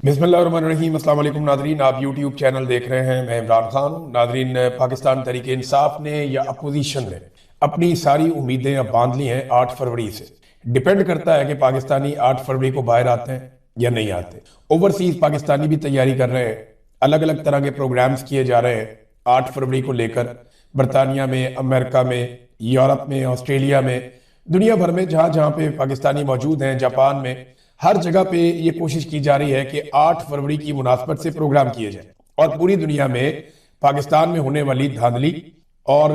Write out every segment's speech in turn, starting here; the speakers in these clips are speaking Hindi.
बिस्मिल्लाहिर्रहमानिर्रहीम। अस्सलाम वालेकुम नादरीन, आप यूट्यूब चैनल देख रहे हैं। मैं इमरान खान हूं। नादरीन, पाकिस्तान तहरीक इंसाफ ने या अपोजिशन ने अपनी सारी उम्मीदें अब बांध ली हैं 8 फरवरी से। डिपेंड करता है कि पाकिस्तानी 8 फरवरी को बाहर आते हैं या नहीं आते। ओवरसीज पाकिस्तानी भी तैयारी कर रहे हैं, अलग अलग तरह के प्रोग्राम्स किए जा रहे हैं 8 फरवरी को लेकर। बरतानिया में, अमेरिका में, यूरोप में, ऑस्ट्रेलिया में, दुनिया भर में जहां जहां पे पाकिस्तानी मौजूद हैं, जापान में, हर जगह पे ये कोशिश की जा रही है कि 8 फरवरी की मुनासबत से प्रोग्राम किए जाए और पूरी दुनिया में पाकिस्तान में होने वाली धांधली और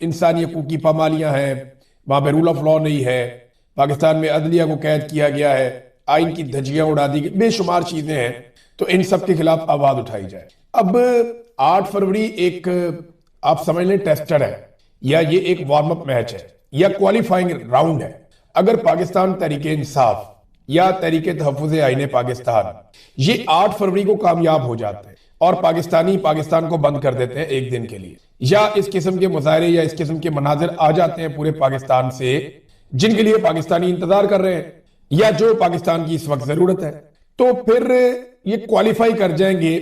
इंसानी हकूक की पामालियां हैं, वहां पे रूल ऑफ लॉ नहीं है, पाकिस्तान में अदलिया को कैद किया गया है, आइन की धज्जियां उड़ा दी गई, बेशुमार चीजें हैं। तो इन सब के खिलाफ आवाज उठाई जाए। अब 8 फरवरी एक, आप समझ लें, टेस्टर है या ये एक वार्म अप मैच है या क्वालिफाइंग राउंड है। अगर पाकिस्तान तहरीके इंसाफ या तहरीके तहफ़्फ़ुज़ आईन पाकिस्तान ये 8 फरवरी को कामयाब हो जाते हैं और पाकिस्तानी पाकिस्तान को बंद कर देते हैं एक दिन के लिए, या इस किस्म के मुजाहरे या इस किस्म के मनाजिर आ जाते हैं पूरे पाकिस्तान से जिनके लिए पाकिस्तानी इंतजार कर रहे हैं या जो पाकिस्तान की इस वक्त जरूरत है, तो फिर ये क्वालिफाई कर जाएंगे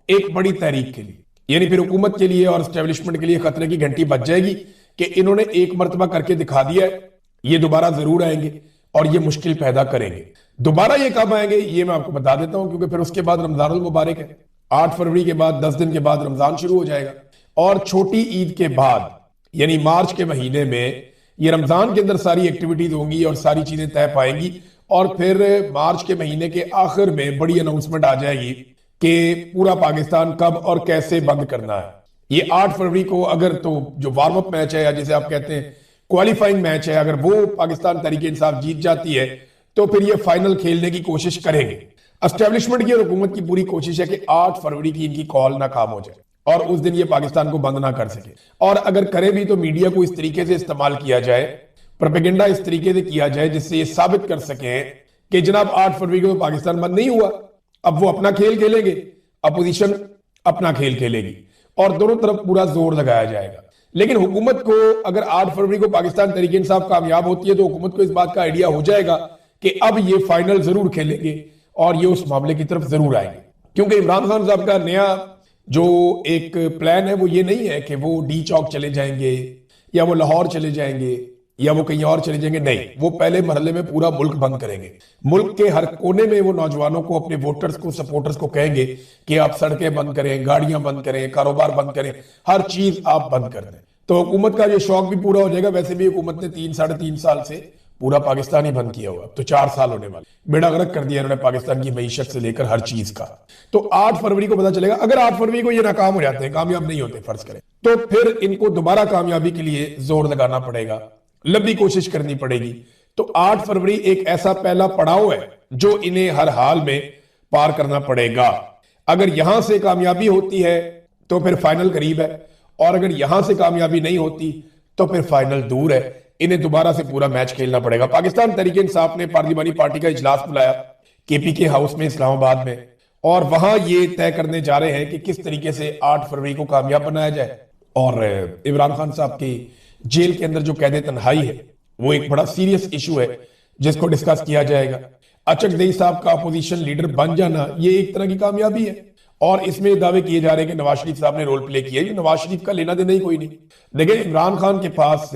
एक बड़ी तहरीक के लिए। यानी फिर हुकूमत के लिए और एस्टेब्लिशमेंट के लिए खतरे की घंटी बज जाएगी कि इन्होंने एक मर्तबा करके दिखा दिया है, ये दोबारा जरूर आएंगे और ये मुश्किल पैदा करेंगे। दोबारा ये कब आएंगे ये मैं आपको बता देता हूं, क्योंकि फिर उसके बाद रमजानुल मुबारक है। 8 फरवरी के बाद 10 दिन के बाद रमजान शुरू हो जाएगा और छोटी ईद के बाद यानी मार्च के महीने में ये रमजान के अंदर सारी एक्टिविटीज होंगी और सारी चीजें तय पाएंगी और फिर मार्च के महीने के आखिर में बड़ी अनाउंसमेंट आ जाएगी कि पूरा पाकिस्तान कब और कैसे बंद करना है। ये 8 फरवरी को अगर तो जो वार्म अप मैच है या जिसे आप कहते हैं क्वालिफाइंग मैच है, अगर वो पाकिस्तान तहरीक इंसाफ जीत जाती है तो फिर ये फाइनल खेलने की कोशिश करेंगे। एस्टेब्लिशमेंट की और हुकूमत की पूरी कोशिश है कि 8 फरवरी की इनकी कॉल नाकाम हो जाए और उस दिन ये पाकिस्तान को बंद ना कर सके। और अगर करे भी तो मीडिया को इस तरीके से इस्तेमाल किया जाए, प्रोपेगेंडा इस तरीके से किया जाए जिससे ये साबित कर सके कि जनाब 8 फरवरी को तो पाकिस्तान बंद नहीं हुआ, अब वो अपना खेल खेलेंगे, अपोजिशन अपना खेल खेलेगी और दोनों तरफ पूरा जोर लगाया जाएगा। लेकिन हुकूमत को अगर 8 फरवरी को पाकिस्तान तहरीक इंसाफ कामयाब होती है तो हुकूमत को इस बात का आइडिया हो जाएगा कि अब ये फाइनल जरूर खेलेंगे और ये उस मामले की तरफ जरूर आएंगे। क्योंकि इमरान खान साहब का नया जो एक प्लान है वो ये नहीं है कि वो डी चौक चले जाएंगे या वो लाहौर चले जाएंगे या वो कहीं और चले जाएंगे। नहीं, वो पहले मरहले में पूरा मुल्क बंद करेंगे। मुल्क के हर कोने में वो नौजवानों को, अपने वोटर्स को, सपोर्टर्स को कहेंगे कि आप सड़कें बंद करें, गाड़ियां बंद करें, कारोबार बंद करें, हर चीज आप बंद कर दें। तो हुकूमत का ये शौक भी पूरा हो जाएगा। वैसे भी हुकूमत ने 3-3.5 साल से पूरा पाकिस्तान ही बंद किया हुआ, तो 4 साल होने वाले, बेड़ा गर्क कर दिया इन्होंने पाकिस्तान की मईशत से लेकर हर चीज का। तो 8 फरवरी को पता चलेगा। अगर 8 फरवरी को ये नाकाम हो जाते हैं, कामयाब नहीं होते फर्ज करें, तो फिर इनको दोबारा कामयाबी के लिए जोर लगाना पड़ेगा, लंबी कोशिश करनी पड़ेगी। तो 8 फरवरी एक ऐसा पहला पड़ाव है जो इन्हें हर हाल में पार करना पड़ेगा। अगर यहां से कामयाबी होती है तो फिर फाइनल करीब है और अगर यहां से कामयाबी नहीं होती तो फिर फाइनल दूर है। इन्हें दोबारा से पूरा मैच खेलना पड़ेगा। पाकिस्तान तहरीक इंसाफ ने पार्लिमानी पार्टी का इजलास बुलाया केपीके हाउस में इस्लामाबाद में और वहां ये तय करने जा रहे हैं कि किस तरीके से 8 फरवरी को कामयाब बनाया जाए। और इमरान खान साहब की जेल के अंदर जो कैद तन्हाई है वो एक बड़ा सीरियस इशू है जिसको डिस्कस किया जाएगा। अचकजई साहब का अपोजिशन लीडर बन जाना ये एक तरह की कामयाबी है और इसमें दावे किए जा रहे हैं कि नवाज शरीफ साहब ने रोल प्ले किया। नवाज शरीफ का लेना देना ही कोई नहीं। देखिए, इमरान खान के पास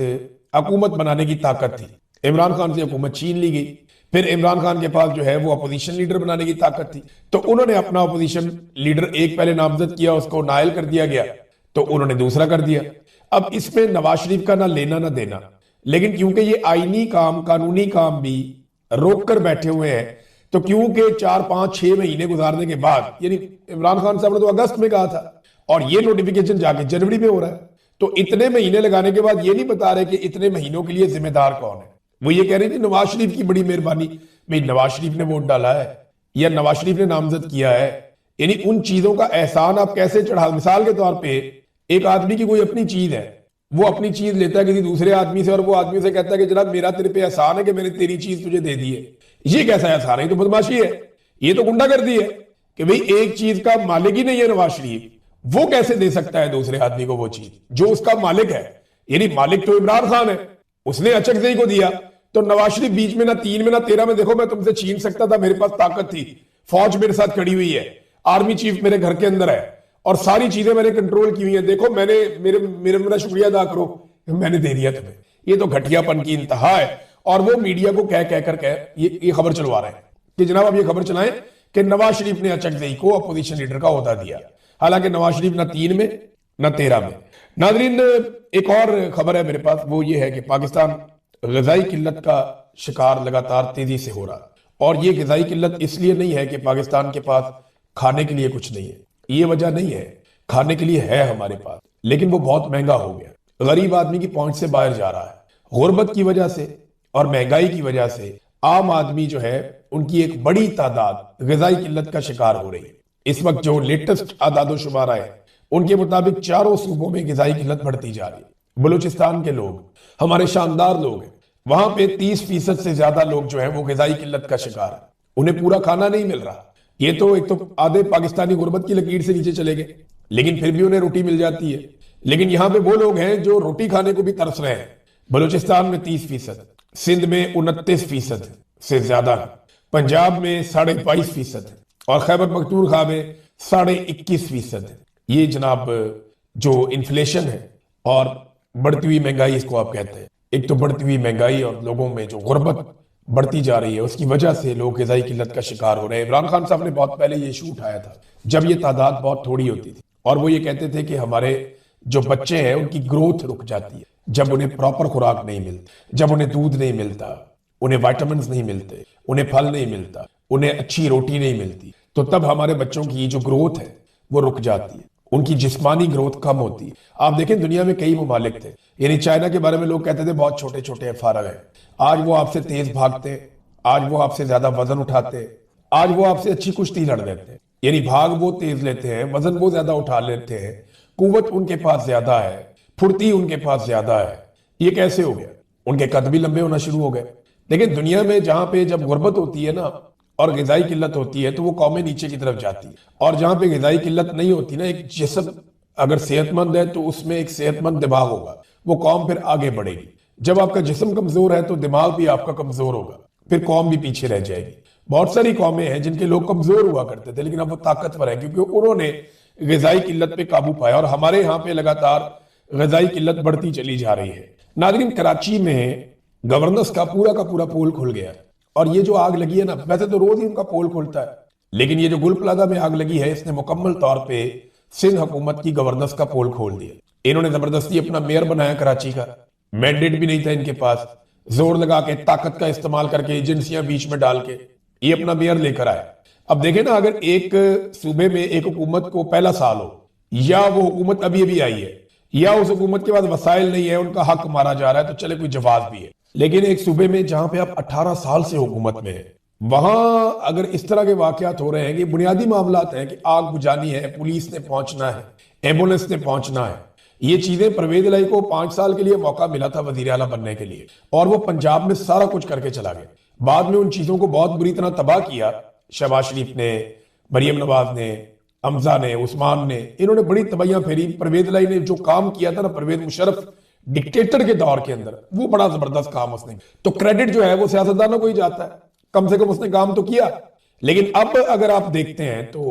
हुकूमत बनाने की ताकत थी, इमरान खान से हुकूमत छीन ली गई। फिर इमरान खान के पास जो है वो अपोजिशन लीडर बनाने की ताकत थी, तो उन्होंने अपना अपोजिशन लीडर एक पहले नामजद किया, उसको नायल कर दिया गया, तो उन्होंने दूसरा कर दिया। अब इसमें नवाज शरीफ का ना लेना ना देना, लेकिन क्योंकि ये आईनी काम, कानूनी काम भी रोक कर बैठे हुए हैं, तो क्योंकि 4-5-6 महीने गुजारने के बाद, यानी इमरान खान साहब ने तो अगस्त में कहा था और ये नोटिफिकेशन जाके जनवरी में हो रहा है, तो इतने महीने लगाने के बाद ये नहीं बता रहे कि इतने महीनों के लिए जिम्मेदार कौन है। वो ये कह रहे थे नवाज शरीफ की बड़ी मेहरबानी। भाई, नवाज शरीफ ने वोट डाला है या नवाज शरीफ ने नामजद किया है, यानी उन चीजों का एहसान आप कैसे चढ़ा। मिसाल के तौर पे एक आदमी की कोई अपनी चीज है, वो अपनी चीज लेता है किसी दूसरे आदमी से और वो आदमी से कहता है कि जनाब मेरा तेरे पे एहसान है कि मैंने तेरी चीज तुझे दे दी है। ये कैसा एहसान है? ये तो बदमाशी है, ये तो गुंडागर्दी है कि भाई एक चीज का मालिक ही नहीं है नवाज शरीफ, वो कैसे दे सकता है दूसरे आदमी को वो चीज जो उसका मालिक है। यानी मालिक तो इमरान खान है, उसने अचकजई को दिया, तो नवाज शरीफ बीच में ना 3 में ना 13 में देखो मैं तुमसे छीन सकता था, मेरे पास ताकत थी, फौज मेरे साथ खड़ी हुई है, आर्मी चीफ मेरे घर के अंदर है और सारी चीजें मैंने कंट्रोल की हुई है, देखो मैंने मेरे मेरे मेरा शुक्रिया अदा करो, मैंने दे दिया तुम्हें। ये तो घटियापन की इंतहा है। और वो मीडिया को कह कर ये खबर चलवा रहे हैं कि जनाब आप ये खबर चलाएं कि नवाज शरीफ ने अचकजई को अपोजिशन लीडर का ओहदा दिया। हालांकि नवाज शरीफ ना 3 में ना 13 में। नाजरीन, एक और खबर है मेरे पास, वो ये है कि पाकिस्तान ग़िज़ाई किल्लत का शिकार लगातार तेजी से हो रहा है। और ये ग़िज़ाई किल्लत इसलिए नहीं है कि पाकिस्तान के पास खाने के लिए कुछ नहीं है, ये वजह नहीं है। खाने के लिए है हमारे पास, लेकिन वो बहुत महंगा हो गया। गरीब आदमी की पहुंच से बाहर जा रहा है। गुर्बत की वजह से और महंगाई की वजह से आम आदमी जो है उनकी एक बड़ी तादाद ग़िज़ाई किल्लत का शिकार हो रही है। इस वक्त जो लेटेस्ट आदादोशुमार आए उनके मुताबिक चारों सूबों में ग़िज़ाई किल्लत बढ़ती जा रही है। बलूचिस्तान के लोग हमारे शानदार लोग हैं, वहां पे 30% से ज्यादा लोग जो है वो ग़िज़ाई किल्लत का शिकार है। उन्हें पूरा खाना नहीं मिल रहा। ये तो एक तो आधे पाकिस्तानी गुर्बत की लकीर से नीचे चले गए, लेकिन फिर भी उन्हें रोटी मिल जाती है। लेकिन यहां पे वो लोग हैं जो रोटी खाने को भी तरस रहे हैं। बलूचिस्तान में 30%, सिंध में 29% से ज्यादा, पंजाब में 22.5% और खैबर पख्तूनख्वा में 21.5%। ये जनाब जो इन्फ्लेशन है और बढ़ती हुई महंगाई इसको आप कहते हैं। एक तो बढ़ती हुई महंगाई और लोगों में जो गुर्बत बढ़ती जा रही है, उसकी वजह से लोग ग़िज़ाई किल्लत का शिकार हो रहे हैं। इमरान खान साहब ने बहुत पहले ये इशू उठाया था जब ये तादाद बहुत थोड़ी होती थी, और वो ये कहते थे कि हमारे जो बच्चे हैं उनकी ग्रोथ रुक जाती है जब उन्हें प्रॉपर खुराक नहीं मिलती, जब उन्हें दूध नहीं मिलता, उन्हें विटामिन नहीं मिलते, उन्हें फल नहीं मिलता, उन्हें अच्छी रोटी नहीं मिलती, तो तब हमारे बच्चों की जो ग्रोथ है वो रुक जाती है, उनकी जिस्मानी ग्रोथ कम होती है। आप देखें दुनिया में कई ममालिक थे, यानी चाइना के बारे में लोग कहते थे बहुत छोटे छोटे फारग हैं, आज वो आपसे तेज भागते, आज वो आपसे ज्यादा वजन उठाते, आज वो आपसे अच्छी कुश्ती लड़ लेते हैं। यानी भाग वो तेज लेते हैं, वजन वो ज्यादा उठा लेते हैं, कुव्वत उनके पास ज्यादा है, फुर्ती उनके पास ज्यादा है। ये कैसे हो गया? उनके कद भी लंबे होना शुरू हो गए। लेकिन दुनिया में जहां पे जब गुर्बत होती है ना और ग़िज़ाई किल्लत होती है तो वो कौमें नीचे की तरफ जाती है, और जहां पे ग़िज़ाई किल्लत नहीं होती ना, एक जिस्म अगर सेहतमंद है तो उसमें एक सेहतमंद दिमाग होगा, वो कौम फिर आगे बढ़ेगी। जब आपका जिस्म कमजोर है तो दिमाग भी आपका कमजोर होगा, फिर कौम भी पीछे रह जाएगी। बहुत सारी कौमें हैं जिनके लोग कमजोर हुआ करते थे, लेकिन अब वो ताकतवर है क्योंकि उन्होंने ग़िज़ाई किल्लत पे काबू पाया। और हमारे यहाँ पे लगातार ग़िज़ाई किल्लत बढ़ती चली जा रही है। नाज़रीन, कराची में गवर्नर्स का पूरा पोल खुल गया, और ये जो आग लगी है ना, वैसे तो रोज ही उनका पोल खुलता है, लेकिन ये जो गुल प्लाजा में आग लगी है इसने मुकम्मल तौर पे सिंध हुकूमत की गवर्नर्स का पोल खोल दिया। इन्होंने जबरदस्ती अपना मेयर बनाया कराची का, मैंडेट भी नहीं था इनके पास, जोर लगा के ताकत का इस्तेमाल करके एजेंसियां बीच में डाल के ये अपना मेयर लेकर आए। अब देखें ना, अगर एक सूबे में एक हुकूमत को पहला साल हो, या वो हुकूमत अभी अभी आई है, या उस हुकूमत के पास वसाइल नहीं है, उनका हक मारा जा रहा है, तो चले कोई जवाब भी है। लेकिन एक सूबे में जहां पे आप 18 साल से हुकूमत में है, वहां अगर इस तरह के वाकयात हो रहे हैं कि बुनियादी मामलात हैं कि आग बुझानी है, पुलिस ने पहुंचना है, एम्बुलेंस ने पहुंचना है, ये चीजें परवेज इलाही को 5 साल के लिए मौका मिला था वजीर आला बनने के लिए, और वो पंजाब में सारा कुछ करके चला गया। बाद में उन चीजों को बहुत बुरी तरह तबाह किया शहबाज शरीफ ने, मरियम नवाज ने, हमजा ने, उस्मान ने, इन्होंने बड़ी तबाहियां फेरी। परवेज इलाही ने जो काम किया था ना, परवेज मुशर्रफ डिक्टेटर के दौर के अंदर, वो बड़ा जबरदस्त काम उसने, तो क्रेडिट जो है वो सियासतदानों को ही जाता है, कम से कम उसने काम तो किया। लेकिन अब अगर आप देखते हैं तो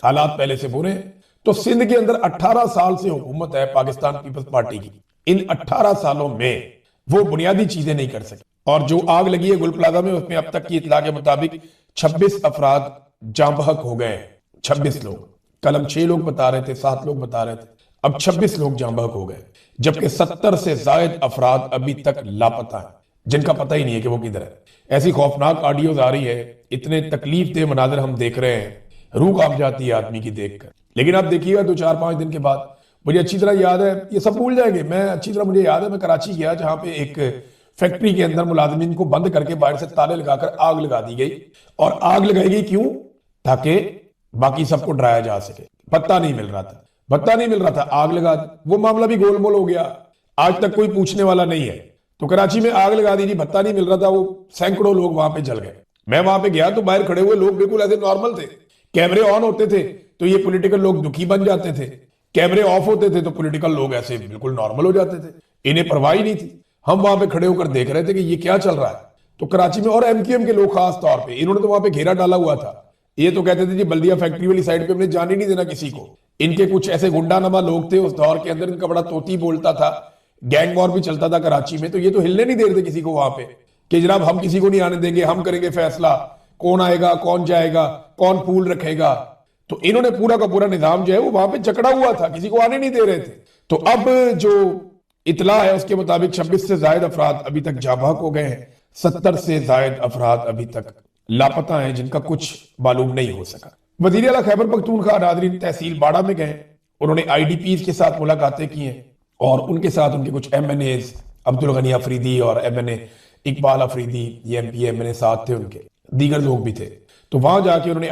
हालात पहले से बुरे हैं। तो सिंध के अंदर 18 साल से हुकूमत है पाकिस्तान पीपल्स पार्टी की, इन 18 सालों में वो बुनियादी चीजें नहीं कर सके। और जो आग लगी है गुल प्लाजा में, उसमें अब तक की इतला के मुताबिक 26 अफराद जाँ बहक हो गए। 26 लोग, कल हम 6 लोग बता रहे थे, 7 लोग बता रहे थे, अब 26 लोग जाँ बहक हो गए, जबकि 70 से जायद अफराद अभी तक लापता हैं, जिनका पता ही नहीं है कि वो किधर है। ऐसी खौफनाक ऑडियोज आ रही है, इतने तकलीफ दे मनाजर हम देख रहे हैं, रूह कांप जाती है आदमी की देखकर। लेकिन आप देखिएगा 2-4-5 दिन के बाद, मुझे अच्छी तरह याद है, ये सब भूल जाएंगे, मैं अच्छी तरह मुझे याद है, मैं कराची गया जहां पे एक फैक्ट्री के अंदर मुलाजिमीन को बंद करके बाहर से ताले लगाकर आग लगा दी गई। और आग लगाई गई क्यों? ताकि बाकी सबको डराया जा सके। भत्ता नहीं मिल रहा था, भत्ता नहीं मिल रहा था, आग लगा दी। वो मामला भी गोलमोल हो गया, आज तक कोई पूछने वाला नहीं है। तो कराची में आग लगा दी, भत्ता नहीं मिल रहा था, वो सैकड़ों लोग वहां पे जल गए। मैं वहां पे गया तो बाहर खड़े हुए लोग बिल्कुल ऐसे नॉर्मल थे, कैमरे ऑन होते थे तो ये पॉलिटिकल लोग दुखी बन जाते थे, कैमरे ऑफ होते थे तो पॉलिटिकल लोग ऐसे बिल्कुल नॉर्मल हो जाते थे, इन्हें परवाह ही नहीं थी। हम वहां पे खड़े होकर देख रहे थे कि ये क्या चल रहा है। तो कराची में और एमक्यूएम के लोग खास तौर पे, इन्होंने तो वहां पे घेरा डाला हुआ था, ये तो कहते थे जी बल्दिया फैक्ट्री वाली साइड पे हमने जाने नहीं देना किसी को। इनके कुछ ऐसे गुंडानमा लोग थे उस दौर के अंदर, इनका बड़ा तोती बोलता था, गैंग वॉर भी चलता था कराची में, तो ये तो हिलने नहीं दे रहे थे किसी को वहां पे कि जनाब हम किसी को नहीं आने देंगे, हम करेंगे फैसला, कौन आएगा कौन जाएगा कौन पूल रखेगा। तो इन्होंने पूरा का पूरा निजाम जो है वो वहां पे जकड़ा हुआ था, किसी को आने नहीं दे रहे थे। तो अब जो इतला है उसके मुताबिक 26 से ज्यादा अफराद अभी तक जाबाक हो गए हैं, 70 से ज्यादा अफराद अभी तक लापता हैं जिनका कुछ मालूम नहीं हो सका। वजीर आला खैबर पख्तूनख्वा नादरीन तहसील बाड़ा में गए, उन्होंने IDPs के साथ मुलाकातें की हैं और उनके साथ उनके कुछ MNAs अब्दुल गनी अफरीदी और MNA इकबाल अफरीदी, ये MP MNA साथ थे, उनके दीगर लोग भी थे। तो वहां जाके उन्होंने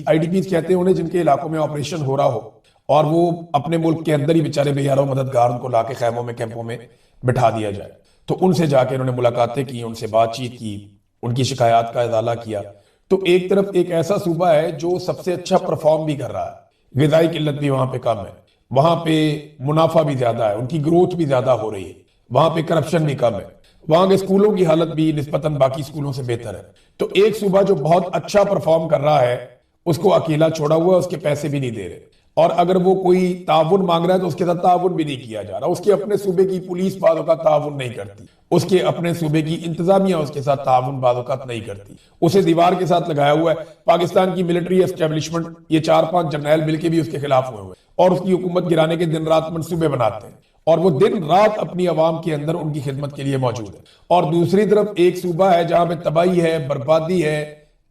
IDPs कहते हैं उन्हें जिनके इलाकों में ऑपरेशन हो रहा हो और वो अपने मुल्क के अंदर ही बेचारे बेयारों मददगार उनको लाके खैमों में कैंपों में बिठा दिया जाए, तो उनसे जाके उन्होंने मुलाकातें की, उनसे बातचीत की, उनकी शिकायत का इजाला किया। तो एक तरफ एक ऐसा सूबा है जो सबसे अच्छा परफॉर्म भी कर रहा है, ग़िज़ाई किल्लत भी वहां पे कम है, वहां पे मुनाफा भी ज्यादा है, उनकी ग्रोथ भी ज्यादा हो रही है, वहां पे करप्शन भी कम है, वहां के स्कूलों की हालत भी निस्बतन बाकी स्कूलों से बेहतर है। तो एक सूबा जो बहुत अच्छा परफॉर्म कर रहा है उसको अकेला छोड़ा हुआ है, उसके पैसे भी नहीं दे रहे, और अगर वो कोई ताउन मांग रहा है तो उसके साथ ताउन भी नहीं किया जा रहा। उसके अपने सूबे की पुलिस बाज़ औक़ात ताउन नहीं करती, उसके अपने सूबे की इंतजामिया उसके साथ ताउन बाज़ औक़ात नहीं करती, उसे दीवार के साथ लगाया हुआ है। पाकिस्तान की मिलिट्री एस्टेब्लिशमेंट, ये 4-5 जर्नैल मिलकर भी उसके खिलाफ हुए और उसकी हुकूमत गिराने के दिन रात मंसूबे बनाते हैं और वो दिन रात अपनी आवाम के अंदर उनकी खिदमत के लिए मौजूद है। और दूसरी तरफ एक सूबा है जहां पे तबाही है, बर्बादी है,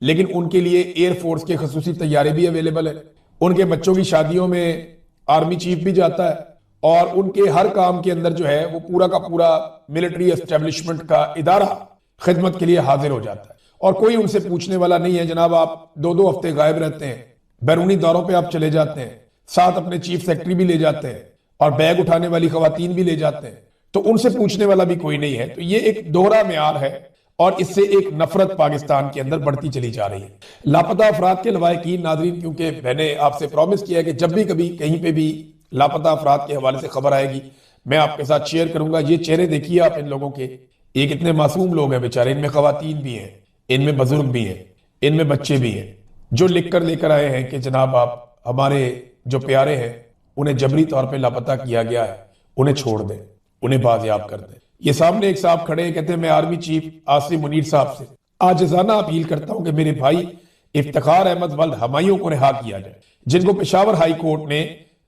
लेकिन उनके लिए एयरफोर्स के खसूसी तैयारे भी अवेलेबल है, उनके बच्चों की शादियों में आर्मी चीफ भी जाता है और उनके हर काम के अंदर जो है वो पूरा का पूरा मिलिट्री एस्टेब्लिशमेंट का इदारा खिदमत के लिए हाजिर हो जाता है और कोई उनसे पूछने वाला नहीं है। जनाब आप 2-2 हफ्ते गायब रहते हैं, बैरूनी दौरों पे आप चले जाते हैं, साथ अपने चीफ सेक्रेटरी भी ले जाते हैं और बैग उठाने वाली खवातीन भी ले जाते हैं, तो उनसे पूछने वाला भी कोई नहीं है। तो ये एक दोहरा म्यार है और इससे एक नफरत पाकिस्तान के अंदर बढ़ती चली जा रही है। लापता अफराद के लवाहिकीन नाज़रीन, क्योंकि मैंने आपसे प्रॉमिस किया कि जब भी कभी कहीं पे भी लापता अफराद के हवाले से खबर आएगी मैं आपके साथ शेयर करूंगा। ये चेहरे देखिए आप इन लोगों के, ये कितने मासूम लोग हैं बेचारे, इनमें खवातीन भी हैं, इनमें बुजुर्ग भी हैं, इनमें बच्चे भी हैं, जो लिख कर लेकर आए हैं कि जनाब आप हमारे जो प्यारे हैं उन्हें जबरी तौर पे लापता किया गया है, उन्हें छोड़ दें, उन्हें बाजियाब कर दें। ये सामने एक साहब खड़े हैं, कहते हैं मैं आर्मी चीफ आसिम मुनीर साहब से आजिज़ाना अपील करता हूं कि मेरे भाई इफ्तिखार अहमद वल्द हमायूं को रिहा किया जाए, जिनको पेशावर हाई कोर्ट ने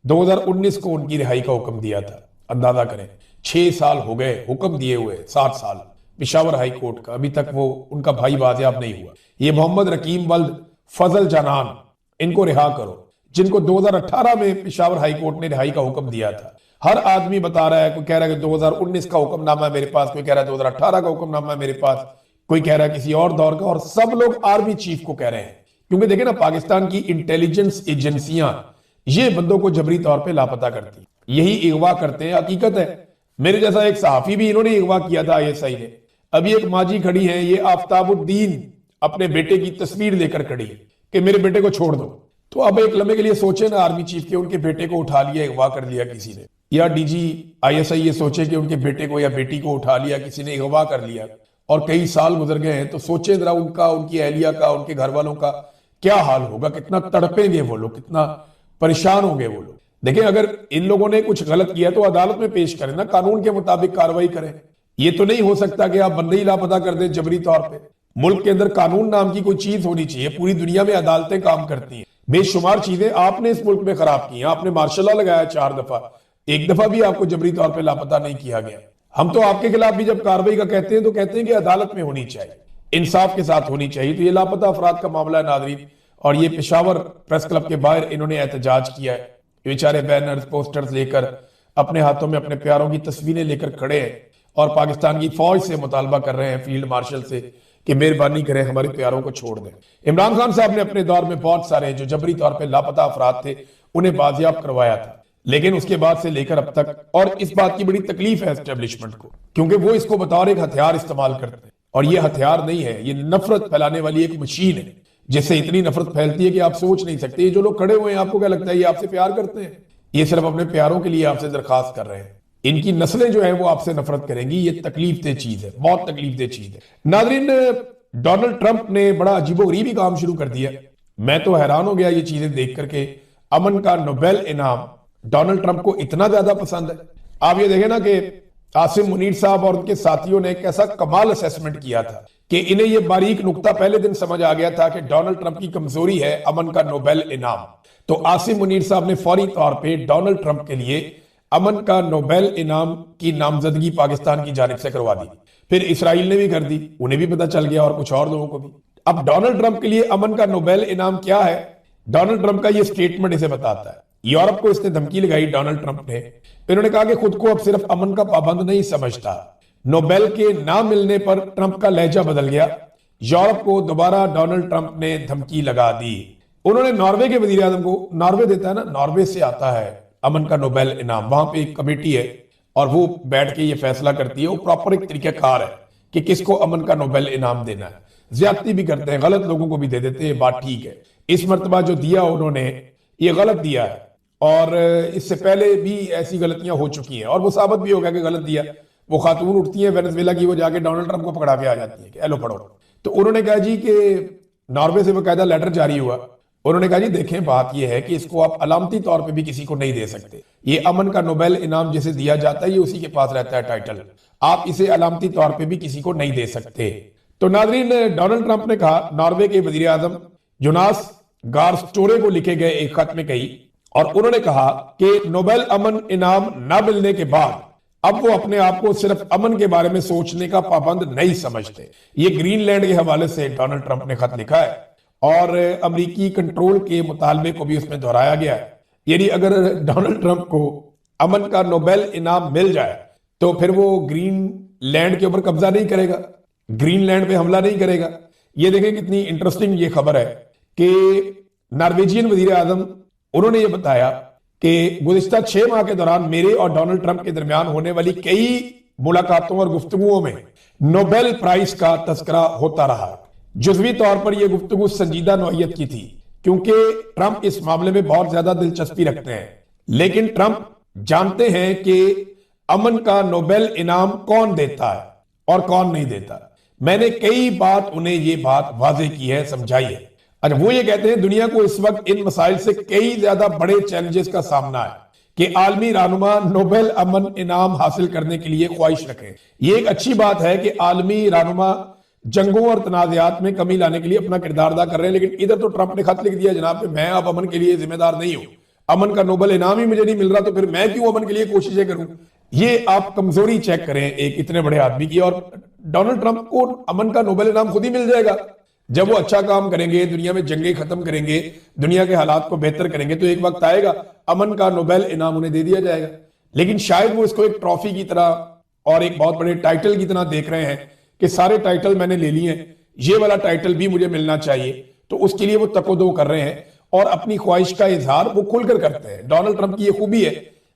2019 को उनकी रिहाई का हुक्म दिया था। अंदाजा करें 6 साल हो गए हुक्म दिए हुए, 7 साल पेशावर हाई कोर्ट का, अभी तक वो उनका भाई बाजियाब नहीं हुआ। ये मोहम्मद रकीम वल्द फजल जनान, इनको रिहा करो, जिनको 2018 में पेशावर हाई कोर्ट ने रिहाई का हुक्म दिया था। हर आदमी बता रहा है, कोई कह रहा है कि 2019 का हुक्मनामा है मेरे पास, कोई कह रहा है 2018 का हुक्मनामा है मेरे पास, कोई कह रहा है किसी और दौर का, और सब लोग आर्मी चीफ को कह रहे हैं। क्योंकि देखें ना, पाकिस्तान की इंटेलिजेंस एजेंसियां ये बंदों को जबरी तौर पे लापता करती, यही अगवा करते हैं। हकीकत है, मेरे जैसा एक सहाफी भी इन्होंने अगवा किया था ISI ने। अभी एक माजी खड़ी है, ये आफ्ताबुद्दीन अपने बेटे की तस्वीर लेकर खड़ी है कि मेरे बेटे को छोड़ दो। तो अब एक लम्हे के लिए सोचे ना आर्मी चीफ के उनके बेटे को उठा लिया, अगवा कर लिया किसी ने, या DG ISI ये सोचे कि उनके बेटे को या बेटी को उठा लिया किसी ने, अगवा कर लिया और कई साल गुजर गए हैं। तो सोचे जरा उनका, उनकी अहलिया का, उनके घर वालों का क्या हाल होगा, कितना तड़पेंगे वो लोग, कितना परेशान होंगे वो लोग। देखें, अगर इन लोगों ने कुछ गलत किया तो अदालत में पेश करें ना, कानून के मुताबिक कार्रवाई करें। ये तो नहीं हो सकता कि आप बंदे ही लापता कर दें जबरी तौर पे। मुल्क के अंदर कानून नाम की कोई चीज होनी चाहिए। पूरी दुनिया में अदालतें काम करती हैं, बेशुमार चीजें आपने इस मुल्क में खराब की हैं। आपने मार्शल लॉ लगाया 4 दफा, एक दफा भी आपको जबरी तौर पे लापता नहीं किया गया। हम तो आपके खिलाफ भी जब कार्रवाई का कहते हैं तो कहते हैं कि अदालत में होनी चाहिए, इंसाफ के साथ होनी चाहिए। तो ये लापता अफराद का मामला है नाज़रीन, और ये पेशावर प्रेस क्लब के बाहर इन्होंने एहतजाज किया है। बेचारे बैनर्स पोस्टर्स लेकर अपने हाथों में अपने प्यारों की तस्वीरें लेकर खड़े हैं और पाकिस्तान की फौज से मुतालबा कर रहे हैं, फील्ड मार्शल से, कि मेहरबानी करें हमारे प्यारों को छोड़ दें। इमरान खान साहब ने अपने दौर में बहुत सारे जो जबरी तौर पे लापता अफराद थे उन्हें बाजियाब करवाया था, लेकिन उसके बाद से लेकर अब तक, और इस बात की बड़ी तकलीफ है एस्टेब्लिशमेंट को, क्योंकि वो इसको बतौर एक हथियार इस्तेमाल करते हैं। और ये हथियार नहीं है, ये नफरत फैलाने वाली एक मशीन है, जिससे इतनी नफरत फैलती है कि आप सोच नहीं सकते। ये जो लोग खड़े हुए हैं, आपको क्या लगता है ये आपसे प्यार करते हैं? ये सिर्फ अपने प्यारों के लिए आपसे दरखास्त कर रहे हैं। इनकी नस्लें जो है वो आपसे नफरत करेंगी। ये तकलीफ दे चीज है, बहुत तकलीफ दे चीज है। नाज़रीन, डोनाल्ड ट्रंप ने बड़ा अजीबोगरीबी काम शुरू कर दिया। मैं तो हैरान हो गया ये चीजें देख करके। अमन का नोबेल इनाम डोनाल्ड ट्रंप को इतना ज्यादा पसंद है। आप ये देखें ना कि आसिम मुनीर साहब और उनके साथियों ने कैसा कमाल असेसमेंट किया था कि इन्हें यह बारीक नुक्ता पहले दिन समझ आ गया था कि डोनाल्ड ट्रंप की कमजोरी है अमन का नोबेल इनाम। तो आसिम मुनीर साहब ने फौरी तौर पे डोनाल्ड ट्रंप के लिए अमन का नोबेल इनाम की नामजदगी पाकिस्तान की जानिब से करवा दी। फिर इसराइल ने भी कर दी, उन्हें भी पता चल गया और कुछ और लोगों को भी। अब डोनाल्ड ट्रंप के लिए अमन का नोबेल इनाम क्या है, डोनाल्ड ट्रंप का ये स्टेटमेंट इसे बताता है। यूरोप को इसने धमकी लगाई डोनाल्ड ट्रंप ने। इन्होंने कहा कि खुद को अब सिर्फ अमन का पाबंद नहीं समझता। नोबेल के ना मिलने पर ट्रंप का लहजा बदल गया। यूरोप को दोबारा डोनाल्ड ट्रंप ने धमकी लगा दी। उन्होंने नॉर्वे के वजीर आजम को, नॉर्वे देता है ना, नॉर्वे से आता है अमन का नोबेल इनाम, वहां पे एक कमेटी है और वो बैठ के ये फैसला करती है। वो प्रॉपर एक तरीकाकार है कि किसको अमन का नोबेल इनाम देना है। ज्यादती भी करते हैं, गलत लोगों को भी दे देते हैं, बात ठीक है। इस मर्तबा जो दिया उन्होंने ये गलत दिया है और इससे पहले भी ऐसी गलतियां हो चुकी हैं और वो साबित भी हो गया कि गलत दिया। वो खातून उठती है वेनेजुएला की, वो जाके डोनाल्ड ट्रंप को पकड़ा के आ जाती है कि एलो पढ़ो। तो उन्होंने कहा जी कि नॉर्वे से बकायदा लेटर जारी हुआ। उन्होंने कहा जी देखें, बात यह है कि इसको आप अलामती तौर पे भी किसी को नहीं दे सकते। ये अमन का नोबेल इनाम जिसे दिया जाता है ये उसी के पास रहता है टाइटल, आप इसे अलामती तौर पे भी किसी को नहीं दे सकते। तो नाजरीन, डोनाल्ड ट्रंप ने कहा, नॉर्वे के वजीर आजम जोनास गार स्टोरे को लिखे गए एक खत में कही, और उन्होंने कहा कि नोबेल अमन इनाम न मिलने के बाद अब वो अपने आप को सिर्फ अमन के बारे में सोचने का पाबंद नहीं समझते। ये ग्रीनलैंड के हवाले से डोनाल्ड ट्रंप ने खत लिखा है और अमेरिकी कंट्रोल के मुतालबे को भी उसमें दोहराया गया है। यानी अगर डोनाल्ड ट्रंप को अमन का नोबेल इनाम मिल जाए तो फिर वो ग्रीनलैंड के ऊपर कब्जा नहीं करेगा, ग्रीनलैंड पे हमला नहीं करेगा। ये देखें कितनी इंटरेस्टिंग ये खबर है कि नॉर्वेजियन वजीर आजम, उन्होंने ये बताया कि गुज़िश्ता 6 माह के दौरान मेरे और डोनाल्ड ट्रंप के दरमियान होने वाली कई मुलाकातों और गुफ्तगुओं में नोबेल प्राइज का तस्करा होता रहा। जुज़वी तौर पर यह गुफ्तगू संजीदा नौइयत की थी क्योंकि ट्रंप इस मामले में बहुत ज्यादा दिलचस्पी रखते हैं, लेकिन ट्रंप जानते हैं कि अमन का नोबेल इनाम कौन देता है और कौन नहीं देता। मैंने कई बात उन्हें ये बात वाजे की है, समझाई है। अच्छा, वो ये कहते हैं दुनिया को इस वक्त इन मसाइल से कई ज्यादा बड़े चैलेंजेस का सामना है कि आलमी रहनुमा नोबेल अमन इनाम हासिल करने के लिए ख्वाहिश रखें। ये एक अच्छी बात है कि आलमी रहनुमा जंगों और तनाज़ात में कमी लाने के लिए अपना किरदार अदा कर रहे हैं, लेकिन इधर तो ट्रंप ने खत लिख दिया जनाब मैं अब अमन के लिए जिम्मेदार नहीं हूं, अमन का नोबेल इनाम ही मुझे नहीं मिल रहा तो फिर मैं क्यों अमन के लिए कोशिशें करूं। ये आप कमजोरी चेक करें एक इतने बड़े आदमी की। और डोनाल्ड ट्रंप को अमन का नोबेल इनाम खुद ही मिल जाएगा जब वो अच्छा काम करेंगे, दुनिया में जंगें खत्म करेंगे, दुनिया के हालात को बेहतर करेंगे, तो एक वक्त आएगा अमन का नोबेल इनाम उन्हें दे दिया जाएगा। लेकिन शायद वो इसको एक ट्रॉफी की तरह और एक बहुत बड़े टाइटल की तरह देख रहे हैं कि सारे टाइटल मैंने ले लिए हैं, ये वाला टाइटल भी मुझे मिलना चाहिए। तो उसके लिए वो तकोदो कर रहे हैं और अपनी ख्वाहिश का इजहार वो खुलकर करते हैं। डोनाल्ड ट्रंप की ये खूबी है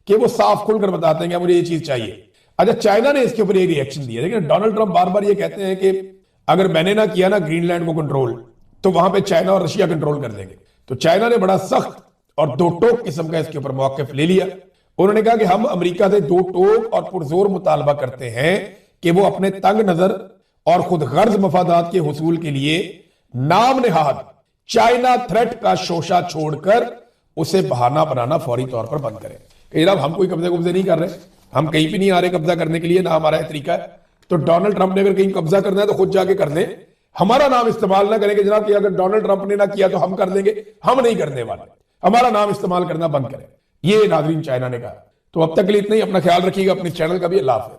कि वो साफ खुलकर बताते हैं कि मुझे ये चीज चाहिए। अच्छा, चाइना ने इसके ऊपर एक रिएक्शन दिया, लेकिन डोनाल्ड ट्रंप बार बार ये कहते हैं कि अगर मैंने ना किया ना ग्रीनलैंड को कंट्रोल तो वहां पे चाइना और रशिया कंट्रोल कर देंगे। तो चाइना ने बड़ा सख्त और दो टोक किस्म का इसके ऊपर मौक़िफ़ ले लिया। उन्होंने कहा कि हम अमेरिका से दो टोक और पुरजोर मुतालबा करते हैं कि वो अपने तंग नजर और खुद गर्ज मफादात के हुसूल के लिए नाम नेहाद चाइना थ्रेट का शोशा छोड़कर उसे बहाना बनाना फौरी तौर पर बंद करें। कि जनाब हम कोई कब्जे नहीं कर रहे, हम कहीं भी नहीं आ रहे कब्जा करने के लिए, ना हमारा तरीका है। तो डोनाल्ड ट्रंप ने अगर कहीं कब्जा करना है तो खुद जाके कर ले, हमारा नाम इस्तेमाल ना करेंगे जनाब कि अगर डोनाल्ड ट्रंप ने ना किया तो हम कर देंगे, हम नहीं करने वाले, हमारा नाम इस्तेमाल करना बंद करें। ये नाज़रीन चाइना ने कहा। तो अब तक के लिए इतना ही, अपना ख्याल रखिएगा, अपने चैनल का भी अल्लाह हाफ़िज़।